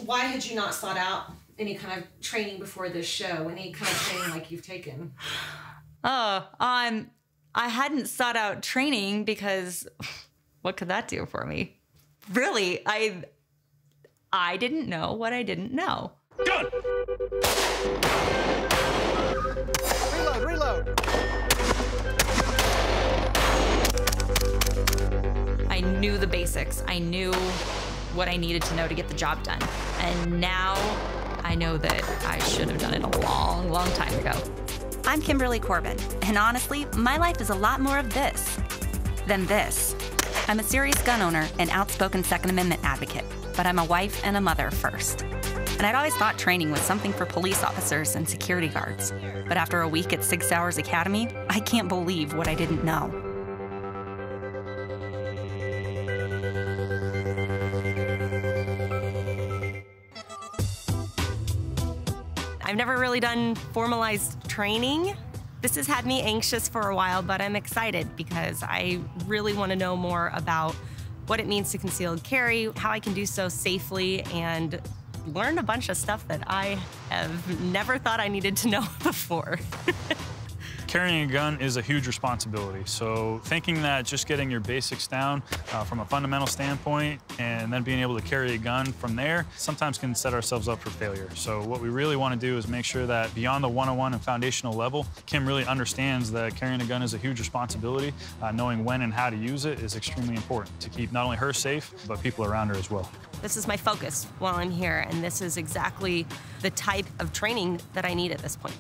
Why had you not sought out any kind of training before this show? Any kind of training like you've taken? I hadn't sought out training because what could that do for me? Really, I didn't know what I didn't know. Gun! Reload! I knew the basics. I knew what I needed to know to get the job done. And now I know that I should have done it a long, long time ago. I'm Kimberly Corban, and honestly, my life is a lot more of this than this. I'm a serious gun owner and outspoken Second Amendment advocate, but I'm a wife and a mother first. And I'd always thought training was something for police officers and security guards. But after a week at SIG Sauer Academy, I can't believe what I didn't know. I've never really done formalized training. This has had me anxious for a while, but I'm excited because I really want to know more about what it means to concealed carry, how I can do so safely, and learn a bunch of stuff that I have never thought I needed to know before. Carrying a gun is a huge responsibility, so thinking that just getting your basics down from a fundamental standpoint and then being able to carry a gun from there sometimes can set ourselves up for failure. So what we really want to do is make sure that beyond the 101 and foundational level, Kim really understands that carrying a gun is a huge responsibility. Knowing when and how to use it is extremely important to keep not only her safe, but people around her as well. This is my focus while I'm here, and this is exactly the type of training that I need at this point.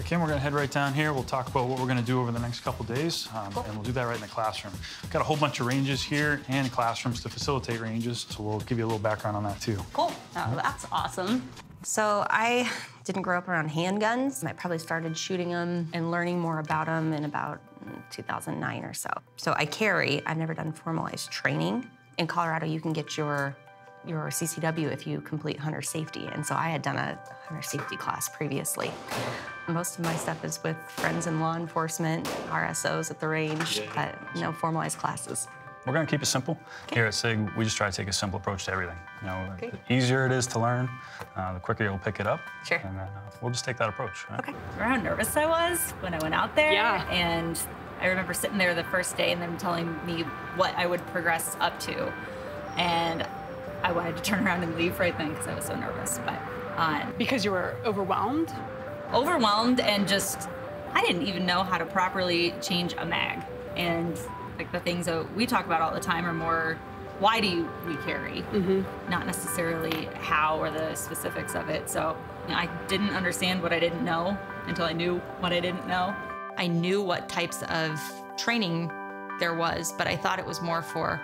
Kim, we're going to head right down here. We'll talk about what we're going to do over the next couple days, and we'll do that right in the classroom. We've got a whole bunch of ranges here and classrooms to facilitate ranges, so we'll give you a little background on that, too. Cool. Oh, that's awesome. So I didn't grow up around handguns. I probably started shooting them and learning more about them in about 2009 or so. So I carry. I've never done formalized training. In Colorado, you can get your CCW if you complete hunter safety, and so I had done a hunter safety class previously. Most of my stuff is with friends in law enforcement, RSOs at the range, but no formalized classes. We're going to keep it simple. Okay. Here at SIG, we just try to take a simple approach to everything. You know, the easier it is to learn, the quicker you'll pick it up. Sure. And then we'll just take that approach. Right? Okay. Remember how nervous I was when I went out there? Yeah. And I remember sitting there the first day and them telling me what I would progress up to. And I wanted to turn around and leave right then because I was so nervous. But because you were overwhelmed? Overwhelmed, and just, I didn't even know how to properly change a mag. And like the things that we talk about all the time are more, why do we carry? Not necessarily how or the specifics of it. So you know, I didn't understand what I didn't know until I knew what I didn't know. I knew what types of training there was, but I thought it was more for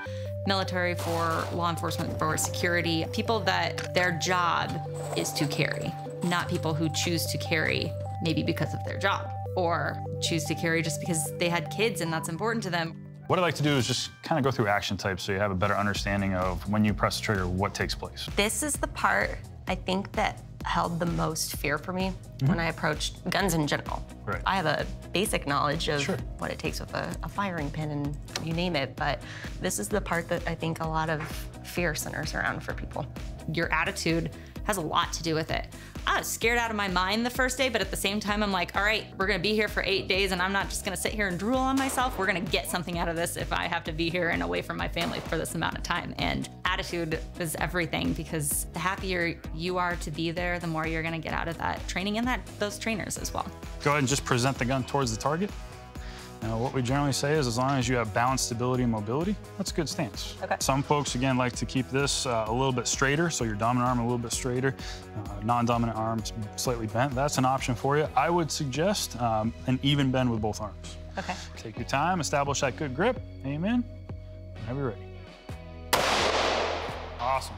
military, for law enforcement, for security, people that their job is to carry, not people who choose to carry maybe because of their job or choose to carry just because they had kids and that's important to them. What I like to do is just kind of go through action types so you have a better understanding of when you press the trigger, what takes place. This is the part I think that held the most fear for me when I approached guns in general. Right. I have a basic knowledge of Sure. what it takes with a firing pin and you name it, but this is the part that I think a lot of fear centers around for people. Your attitude has a lot to do with it. I was scared out of my mind the first day, but at the same time, I'm like, all right, we're gonna be here for 8 days and I'm not just gonna sit here and drool on myself. We're gonna get something out of this if I have to be here and away from my family for this amount of time. And attitude is everything, because the happier you are to be there, the more you're gonna get out of that training and those trainers as well. Go ahead and just present the gun towards the target. Now, what we generally say is as long as you have balance, stability, and mobility, that's a good stance. Okay. Some folks, again, like to keep this a little bit straighter, so your dominant arm a little bit straighter, non-dominant arm slightly bent. That's an option for you. I would suggest an even bend with both arms. Okay. Take your time, establish that good grip, aim in, whenever you're ready. Awesome.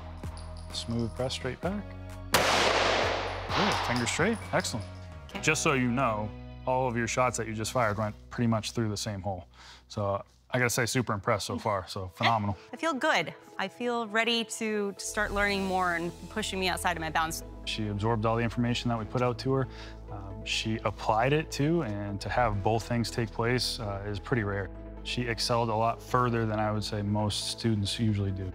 Smooth press straight back. Good, finger straight, excellent. Okay. Just so you know, all of your shots that you just fired went pretty much through the same hole. So I gotta say, super impressed so far, so phenomenal. I feel good. I feel ready to start learning more and pushing me outside of my bounds. She absorbed all the information that we put out to her. She applied it too, and to have both things take place is pretty rare. She excelled a lot further than I would say most students usually do.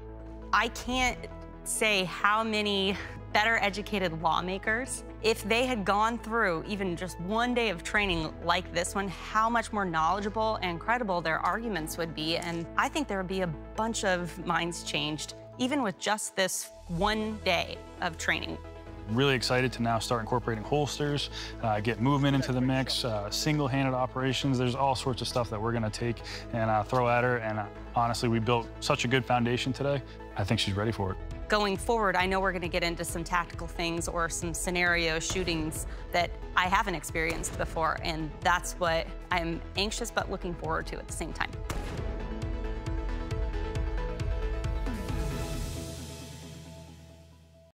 I can't say how many better educated lawmakers, if they had gone through even just one day of training like this one, how much more knowledgeable and credible their arguments would be. And I think there would be a bunch of minds changed, even with just this one day of training. Really excited to now start incorporating holsters, get movement into the mix, single-handed operations. There's all sorts of stuff that we're gonna take and throw at her. And honestly, we built such a good foundation today. I think she's ready for it. Going forward, I know we're gonna get into some tactical things or some scenario shootings that I haven't experienced before, and that's what I'm anxious but looking forward to at the same time.